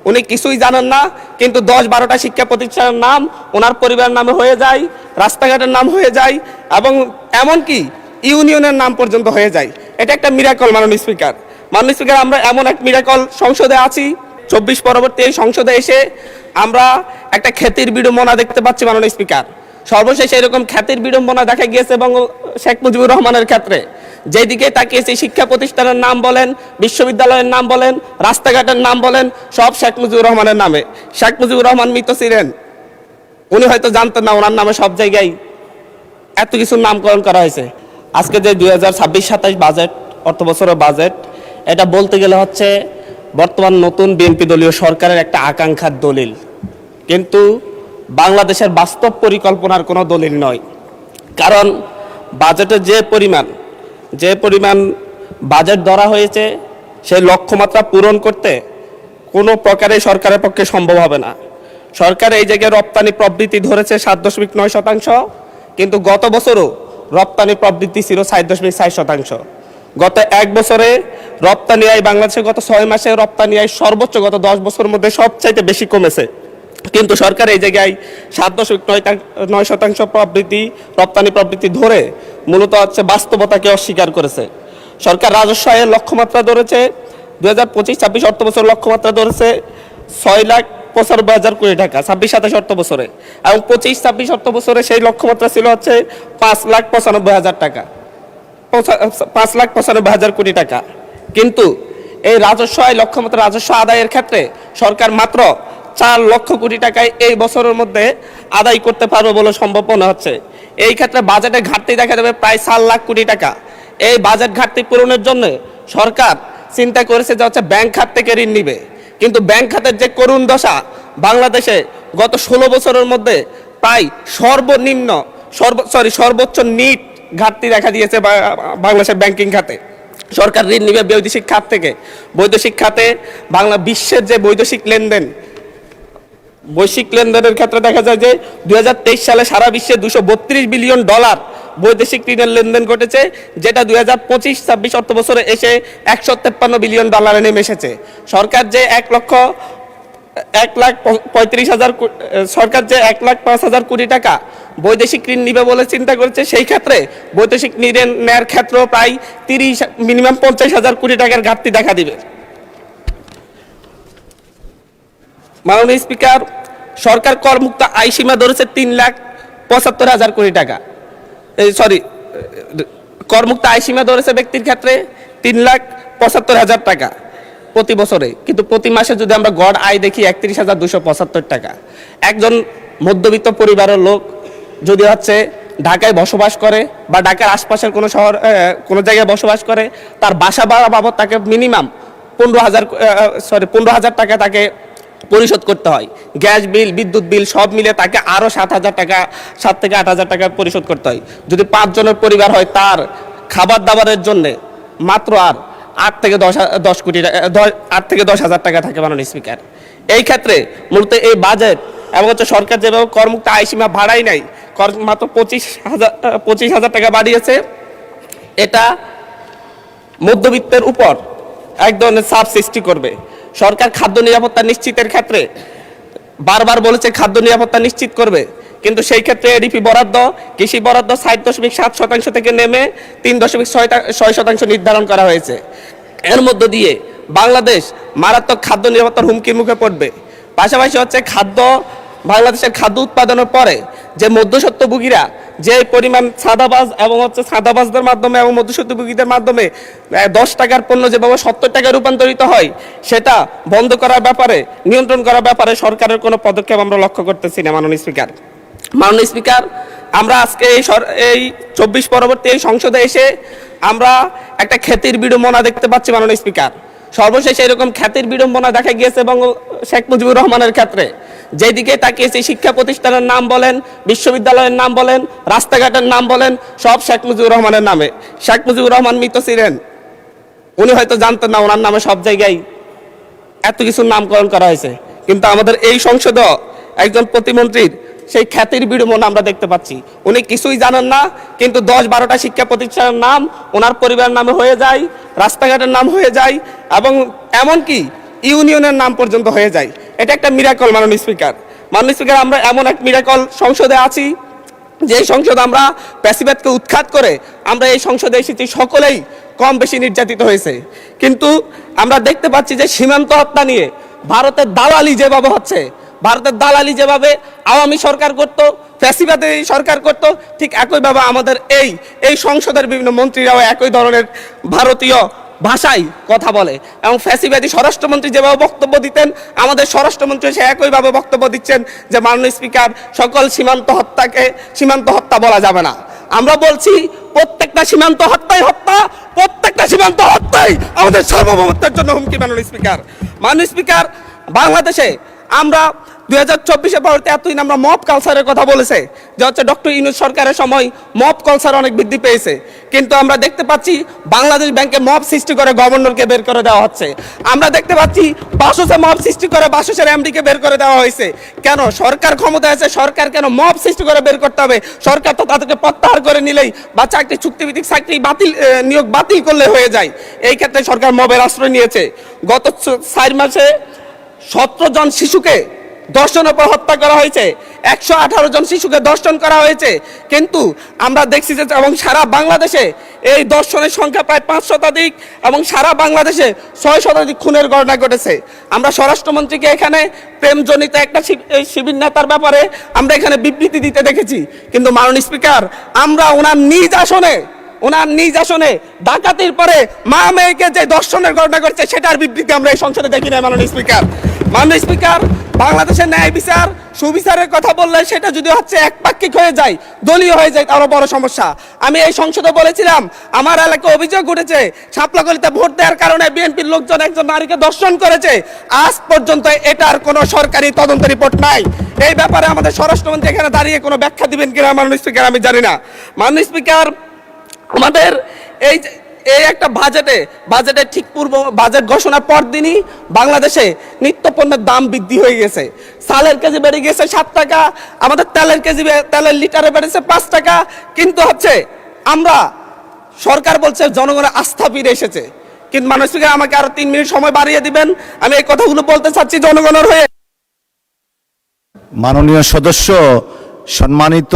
উনি কিছুই জানেন না, কিন্তু 10-12টা শিক্ষা প্রতিষ্ঠানের নাম ওনার পরিবারের নামে হয়ে যায়, রাস্তাঘাটের নাম হয়ে যায় এবং এমনকি ইউনিয়নের নাম পর্যন্ত হয়ে যায়। এটা একটা মিরাকল মাননীয় স্পিকার। মাননীয় স্পিকার, আমরা এমন এক মিরাকল সংসদে আছি, 24 পরবর্তী এই সংসদে এসে আমরা একটা খ্যাতির বিড়ম্বনা দেখতে পাচ্ছি মাননীয় স্পিকার। সর্বশেষ এরকম খ্যাতির বিড়ম্বনা দেখা গিয়েছে এবং শেখ মুজিবুর রহমানের ক্ষেত্রে যেদিকে তাকিয়েছে শিক্ষা প্রতিষ্ঠানের নাম বলেন, বিশ্ববিদ্যালয়ের নাম বলেন, রাস্তাঘাটের নাম বলেন, সব শেখ মুজিবুর রহমানের নামে। শেখ মুজিবুর রহমান মৃত ছিলেন, উনি হয়তো জানতেন না ওনার নামে সব জায়গায় এত কিছুর নামকরণ করা হয়েছে। আজকে যে 2026-27 বাজেট, অর্থ বছরের বাজেট, এটা বলতে গেলে হচ্ছে বর্তমান নতুন বিএনপি দলীয় সরকারের একটা আকাঙ্ক্ষার দলিল, কিন্তু বাংলাদেশের বাস্তব পরিকল্পনার কোনো দলিল নয়। কারণ বাজেটে যে পরিমাণ বাজেট ধরা হয়েছে সেই লক্ষ্যমাত্রা পূরণ করতে কোনো প্রকারে সরকারের পক্ষে সম্ভব হবে না। সরকার এই জায়গায় রপ্তানি প্রবৃদ্ধি ধরেছে 7.9%, কিন্তু গত বছরও রপ্তানি প্রবৃদ্ধি ছিল 4.4%। গত এক বছরে রপ্তানি আয় বাংলাদেশে গত 6 মাসে রপ্তানি আয় সর্বোচ্চ গত 10 বছরের মধ্যে সবচাইতে বেশি কমেছে, কিন্তু সরকার এই জায়গায় 7.9% প্রবৃদ্ধি রপ্তানি প্রবৃদ্ধি ধরে মূলত হচ্ছে বাস্তবতাকে অস্বীকার করেছে। সরকার রাজস্ব আয়ের লক্ষ্যমাত্রা ধরেছে 2025-26 অর্থ বছর লক্ষ্যমাত্রা ধরেছে 6,95,000 কোটি টাকা 26-27 অর্থ বছরে, এবং 25-26 অর্থ বছরে সেই লক্ষ্যমাত্রা ছিল হচ্ছে 5,95,000 টাকা, 5,95,000 কোটি টাকা। কিন্তু এই রাজস্ব আয় লক্ষ্যমাত্রা রাজস্ব আদায়ের ক্ষেত্রে সরকার মাত্র 4 লক্ষ কোটি টাকায় এই বছরের মধ্যে আদায় করতে পারবে বলে সম্ভব মনে হচ্ছে। এই ক্ষেত্রে বাজেটে ঘাটতি দেখা যাবে প্রায় 4 লাখ কোটি টাকা। এই বাজেট ঘাটতি পূরণের জন্য সরকার চিন্তা করেছে যে হচ্ছে ব্যাংক খাত থেকে ঋণ নিবে, কিন্তু ব্যাংক খাতের যে করুণ দশা, বাংলাদেশে গত 16 বছরের মধ্যে প্রায় সর্বোচ্চ নিট ঘাটতি দেখা দিয়েছে বাংলাদেশের ব্যাংকিং খাতে। সরকার ঋণ নিবে বৈদেশিক খাত থেকে। বৈদেশিক খাতে বিশ্বের যে বৈশ্বিক লেনদেনের ক্ষেত্রে দেখা যায় যে 2023 সালে সারা বিশ্বে $232 বিলিয়ন বৈদেশিক ঋণের লেনদেন ঘটেছে, যেটা 2025-26 অর্থ বছরে এসে $153 বিলিয়ন নেমে এসেছে। সরকার যে 1,35,000 কোটি টাকা বৈদেশিক ঋণ নিবে বলে চিন্তা করেছে, সেই ক্ষেত্রে বৈদেশিক ঋণ নেওয়ার ক্ষেত্রেও প্রায় মিনিমাম 50,000 কোটি টাকার ঘাটতি দেখা দিবে। মাননীয় স্পিকার, সরকার করমুক্ত আয় সীমা ধরেছে 3,75,000 কোটি টাকা। করমুক্ত আয় সীমা ধরেছে ব্যক্তির ক্ষেত্রে 3,75,000 টাকা প্রতি বছরে, কিন্তু প্রতি মাসে যদি আমরা গড় আয় দেখি 31,275 টাকা। একজন মধ্যবিত্ত পরিবারের লোক যদি হচ্ছে ঢাকায় বসবাস করে বা ঢাকার আশপাশের কোনো জায়গায় বসবাস করে, তার বাসা ভাড়া বাবদ তাকে মিনিমাম 15,000 টাকা তাকে পরিশোধ করতে হয়। গ্যাস বিল, বিদ্যুৎ বিল সব মিলে তাকে আরও 7,000 টাকা, 7 থেকে 8,000 টাকা পরিশোধ করতে হয়। যদি 5 জনের পরিবার হয়, তার খাবার দাবারের জন্য মাত্র আর 8 থেকে 10,000 টাকা থাকে মাননীয় স্পিকার। এই ক্ষেত্রে মূলত এই বাজেট এবং হচ্ছে সরকার যেভাবে করমুক্ত আয় সীমা বাড়াই নাই, মাত্র 25,000 টাকা বাড়িয়েছে, এটা মধ্যবিত্তের উপর এক ধরনের চাপ সৃষ্টি করবে। সরকার খাদ্য নিরাপত্তা নিশ্চিতের ক্ষেত্রে বারবার বলেছে খাদ্য নিরাপত্তা নিশ্চিত করবে, কিন্তু সেই ক্ষেত্রে এডিপি বরাদ্দ, কৃষি বরাদ্দ 7.7% থেকে নেমে 3.6% নির্ধারণ করা হয়েছে। এর মধ্য দিয়ে বাংলাদেশ মারাত্মক খাদ্য নিরাপত্তার হুমকির মুখে পড়বে। পাশাপাশি হচ্ছে বাংলাদেশের খাদ্য উৎপাদনের পরে যে মধ্যস্বত্বভোগীরা যে পরিমাণ সাদাবাজদের মাধ্যমে এবং মধ্যস্বত্বভোগীদের মাধ্যমে 10 টাকার পণ্য যেভাবে 70 টাকায় রূপান্তরিত হয়, সেটা বন্ধ করার ব্যাপারে, নিয়ন্ত্রণ করার ব্যাপারে সরকারের কোনো পদক্ষেপ আমরা লক্ষ্য করতেছি না মাননীয় স্পিকার। আমরা আজকে এই 24 পরবর্তী এই সংসদে এসে আমরা একটা খ্যাতির বিড়ম্বনা দেখতে পাচ্ছি মাননীয় স্পিকার। সর্বশেষ এরকম খ্যাতির বিড়ম্বনা দেখা গিয়েছে এবং শেখ মুজিবুর রহমানের ক্ষেত্রে যেদিকে তাকিয়েছে শিক্ষা প্রতিষ্ঠানের নাম বলেন, বিশ্ববিদ্যালয়ের নাম বলেন, রাস্তাঘাটের নাম বলেন, সব শেখ মুজিবুর রহমানের নামে। শেখ মুজিবুর রহমান মৃত ছিলেন, উনি হয়তো জানতেন না ওনার নামে সব জায়গায় এত কিছুর নামকরণ করা হয়েছে, কিন্তু আমাদের এই সংসদে একজন প্রতিমন্ত্রীর সেই খ্যাতির বিড়ম্বনা আমরা দেখতে পাচ্ছি। উনি কিছুই জানেন না, কিন্তু 10-12টা শিক্ষা প্রতিষ্ঠানের নাম ওনার পরিবারের নামে হয়ে যায়, রাস্তাঘাটের নাম হয়ে যায় এবং এমনকি ইউনিয়নের নাম পর্যন্ত হয়ে যায়। এটা একটা মিরাকল মাননীয় স্পিকার। মাননীয় স্পিকার, আমরা এমন এক মিরাকল সংসদে আছি যে সংসদ আমরা প্যাসিবাদকে উৎখাত করে আমরা এই সংসদে এসেছি, সকলেই কম বেশি নির্যাতিত হয়েছে। কিন্তু আমরা দেখতে পাচ্ছি যে সীমান্ত হত্যা নিয়ে ভারতের দালালি যেভাবে হচ্ছে, ভারতের দালালি যেভাবে আওয়ামী সরকার করত, ফ্যাসিবাদী সরকার করত, ঠিক একইভাবে আমাদের এই সংসদের বিভিন্ন মন্ত্রীরাও একই ধরনের ভারতীয় ভাষায় কথা বলে। এবং ফ্যাসিবাদী স্বরাষ্ট্রমন্ত্রী যেভাবে বক্তব্য দিতেন, আমাদের স্বরাষ্ট্রমন্ত্রী সে একইভাবে বক্তব্য দিচ্ছেন যে মাননীয় স্পিকার, সকল সীমান্ত হত্যাকে সীমান্ত হত্যা বলা যাবে না। আমরা বলছি প্রত্যেকটা সীমান্ত হত্যাই হত্যা, প্রত্যেকটা সীমান্ত হত্যাই আমাদের সার্বভৌমত্বের জন্য হুমকি। মাননীয় স্পিকার, মাননীয় স্পিকার, বাংলাদেশে আমরা 2024-এর পরবর্তী এতদিন আমরা মব কালচারের কথা বলেছে যে হচ্ছে ডক্টর ইউনূস সরকারের সময় মব কালচার অনেক বৃদ্ধি পেয়েছে, কিন্তু আমরা দেখতে পাচ্ছি বাংলাদেশ ব্যাংকে মব সৃষ্টি করে গভর্নরকে বের করে দেওয়া হচ্ছে। আমরা দেখতে পাচ্ছি বাসসে মব সৃষ্টি করে বাসসের এমডিকে বের করে দেওয়া হয়েছে। কেন? সরকার ক্ষমতায় আছে, সরকার কেন মব সৃষ্টি করে বের করতে হবে? সরকার তো তাদেরকে প্রত্যাহার করে নিলেই বা চাকরি চুক্তিভিত্তিক চাকরি বাতিল, নিয়োগ বাতিল করলে হয়ে যায়। এই ক্ষেত্রে সরকার মবের আশ্রয় নিয়েছে। গত 4 মাসে 17 জন শিশুকে ধর্ষণের পর হত্যা করা হয়েছে, 118 জন শিশুকে ধর্ষণ করা হয়েছে। কিন্তু আমরা দেখছি যে এবং সারা বাংলাদেশে এই ধর্ষণের সংখ্যা প্রায় 5 শতাধিক এবং সারা বাংলাদেশে 6 শতাধিক খুনের ঘটনা ঘটেছে। আমরা স্বরাষ্ট্রমন্ত্রীকে এখানে প্রেমজনিত একটা শিবির নেতার ব্যাপারে আমরা এখানে বিবৃতি দিতে দেখেছি, কিন্তু মাননীয় স্পিকার, আমরা ওনার নিজ আসনে ডাকাতির পরে মা মেয়েকে যে ধর্ষণের ঘটনা ঘটছে সেটার বিবৃতি আমরা এই সংসদে দেখি না। মাননীয় স্পিকার, মাননীয় স্পিকার, বাংলাদেশের ন্যায় বিচার সুবিচারের কথা বললে সেটা যদি হচ্ছে একপাক্ষিক হয়ে যায়, দলীয় হয়ে যায়, তারও বড় সমস্যা। আমি এই সংসদে বলেছিলাম আমার এলাকায় অভিযোগ উঠেছে শাপলাকলিতে ভোট দেওয়ার কারণে বিএনপির লোকজন একজন নারীকে ধর্ষণ করেছে। আজ পর্যন্ত এটার কোনো সরকারি তদন্ত রিপোর্ট নাই। এই ব্যাপারে আমাদের স্বরাষ্ট্রমন্ত্রী এখানে দাঁড়িয়ে কোনো ব্যাখ্যা দিবেন কিনা মাননীয় স্পিকার আমি জানি না। মাননীয় স্পিকার, আমাদের এই একটা বাজেটে ঠিক পূর্ব বাজেট ঘোষণার পর দিনই বাংলাদেশে নিত্যপণ্যের দাম বৃদ্ধি হয়ে গেছে। চালের কেজি বেড়ে গেছে 7 টাকা, আমাদের তেলের লিটারে বেড়েছে 5 টাকা। কিন্তু হচ্ছে আমরা সরকার বলছে জনগণের আস্থা ফিরে এসেছে। কিন্তু মাননীয় স্পিকার, আমাকে আরো 3 মিনিট সময় বাড়িয়ে দিবেন, আমি এই কথাগুলো বলতে চাচ্ছি জনগণের হয়ে। মাননীয় সদস্য, সম্মানিত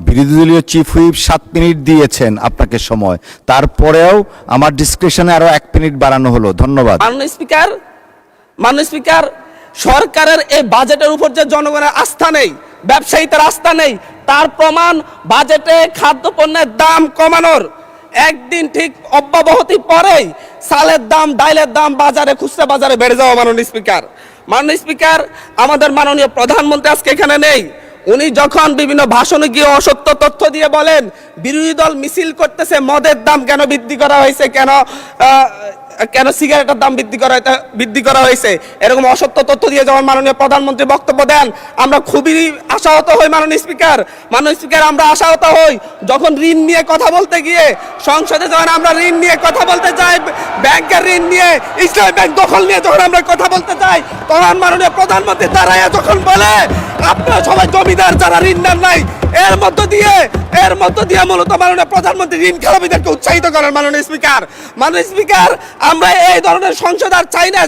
বিরোধী দলীয় চিফ হুইপ 7 মিনিট দিয়েছেন আপনাকে সময়, তারপরেও আমার ডিসক্রিপশনে আরো 1 মিনিট বাড়ানো হলো। ধন্যবাদ। মাননীয় স্পিকার, সরকারের এই বাজেটের উপর যে জনগণের আস্থা নেই, ব্যবসায়ীদের আস্থা নেই, তার প্রমাণ বাজেটে খাদ্যপণ্যের দাম কমানোর একদিন ঠিক অব্যাহতি পরেই চালের দাম, ডাইলের দাম বাজারে, খুচরা বাজারে বেড়ে যাওয়া। মাননীয় স্পিকার, আমাদের মাননীয় প্রধানমন্ত্রী আজকে এখানে নেই। উনি যখন বিভিন্ন ভাষণে গিয়ে অসত্য তথ্য দিয়ে বলেন বিরোধী দল মিছিল করতেছে মদের দাম কেন বৃদ্ধি করা হয়েছে, কেন সিগারেটের দাম বৃদ্ধি করা হয়েছে, এরকম অসত্য তথ্য দিয়ে যখন মাননীয় প্রধানমন্ত্রী বক্তব্য দেন, আমরা খুবই আশাহত হই। মাননীয় স্পিকার, আমরা আশাহত হই যখন ঋণ নিয়ে কথা বলতে গিয়ে সংসদে যখন আমরা ঋণ নিয়ে কথা বলতে যাই, ব্যাংকের ঋণ নিয়ে, ইসলামী ব্যাংক দখল নিয়ে যখন আমরা কথা বলতে যাই, তখন মাননীয় প্রধানমন্ত্রী দাঁড়ায় যখন বলে আপনারা সবাই জমিদার, যারা ঋণ নেন নাই, এর মধ্য দিয়ে মূলত মাননীয় প্রধানমন্ত্রী ঋণ খেলাপিদেরকে উৎসাহিত করেন। মাননীয় স্পিকার, আমরা এই ধরনের সংসদ আর চাই না।